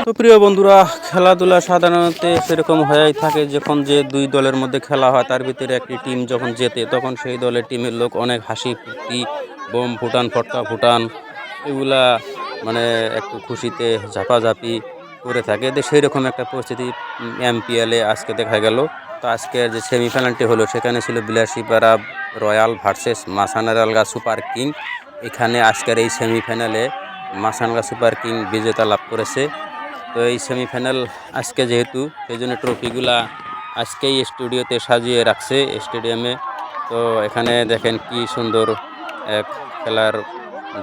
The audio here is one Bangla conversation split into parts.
তো প্রিয় বন্ধুরা, খেলাধুলা সাধারণত সেরকম হয়েই থাকে। যখন যে দুই দলের মধ্যে খেলা হয় তার ভিতরে একটি টিম যখন জেতে তখন সেই দলের টিমের লোক অনেক হাসি ফুর্তি, বোম ফুটান, ফটকা ফুটান, এগুলা মানে একটু খুশিতে ঝাপাঝাপি করে থাকে। সেই রকম একটা পরিস্থিতি এমপিএলে আজকে দেখা গেল। তো আজকের যে সেমিফাইনালটি হলো সেখানে ছিল বিলাসীপাড়া রয়্যাল ভার্সেস মাসানারালগা সুপার কিং। এখানে আজকের এই সেমিফাইনালে মাসানগা সুপার কিং বিজেতা লাভ করেছে। তো এই সেমিফাইনাল আজকে যেহেতু, সেই জন্য ট্রফিগুলা আজকেই স্টুডিওতে সাজিয়ে রাখছে স্টেডিয়ামে। তো এখানে দেখেন কি সুন্দর এক খেলার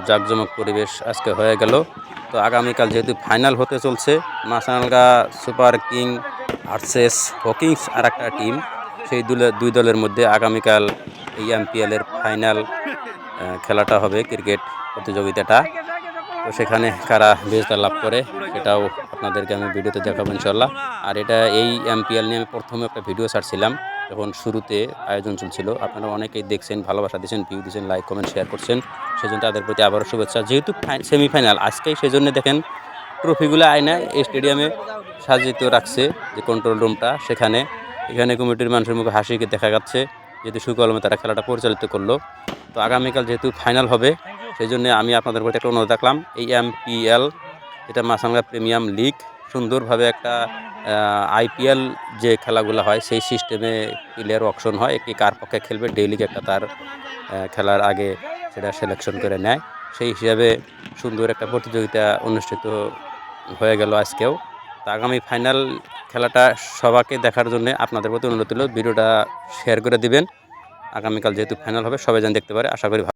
জাঁকজমক পরিবেশ আজকে হয়ে গেল। তো আগামীকাল যেহেতু ফাইনাল হতে চলছে, মাসানগা সুপার কিং ভার্সেস হকিংস আর একটা টিম, সেই দুই দলের মধ্যে আগামীকাল এই এমপিএলের ফাইনাল খেলাটা হবে, ক্রিকেট প্রতিযোগিতাটা। তো সেখানে কারা বিজেতা লাভ করে সেটাও আপনাদেরকে আমি ভিডিওতে দেখাবো ইনশাল্লাহ। আর এটা এই এমপিএল নিয়ে আমি প্রথমে একটা ভিডিও ছাড়ছিলাম যখন শুরুতে আয়োজন চলছিল। আপনারা অনেকেই দেখছেন, ভালোবাসা দিয়েছেন, ভিউ দিয়েছেন, লাইক কমেন্ট শেয়ার করছেন, সেজন্য তাদের প্রতি আবারও শুভেচ্ছা। যেহেতু সেমিফাইনাল আজকেই, সেজন্য দেখেন ট্রফিগুলো আয়না স্টেডিয়ামে সাজিত রাখছে, যে কন্ট্রোল রুমটা সেখানে। এখানে কমিটির মানুষের মুখে হাসিকে দেখা যাচ্ছে, যেহেতু সুকলমে তারা খেলাটা পরিচালিত করলো। তো আগামীকাল যেহেতু ফাইনাল হবে, সেই জন্য আমি আপনাদের প্রতি একটা অনুরোধ রাখলাম, এই এমপিএল যেটা মাসানগা প্রিমিয়াম লিগ, সুন্দরভাবে একটা আইপিএল যে খেলাগুলো হয় সেই সিস্টেমে প্লেয়ার অকশন হয়, কি কার পক্ষে খেলবে ডেইলি একটা তার খেলার আগে সেটা সিলেকশন করে নেয়। সেই হিসাবে সুন্দর একটা প্রতিযোগিতা অনুষ্ঠিত হয়ে গেল আজকেও। তো আগামী ফাইনাল খেলাটা সবাইকে দেখার জন্য আপনাদের প্রতি অনুরোধ হলো ভিডিওটা শেয়ার করে দিবেন। আগামীকাল যেহেতু ফাইনাল হবে সবাই যেন দেখতে পারে, আশা করি।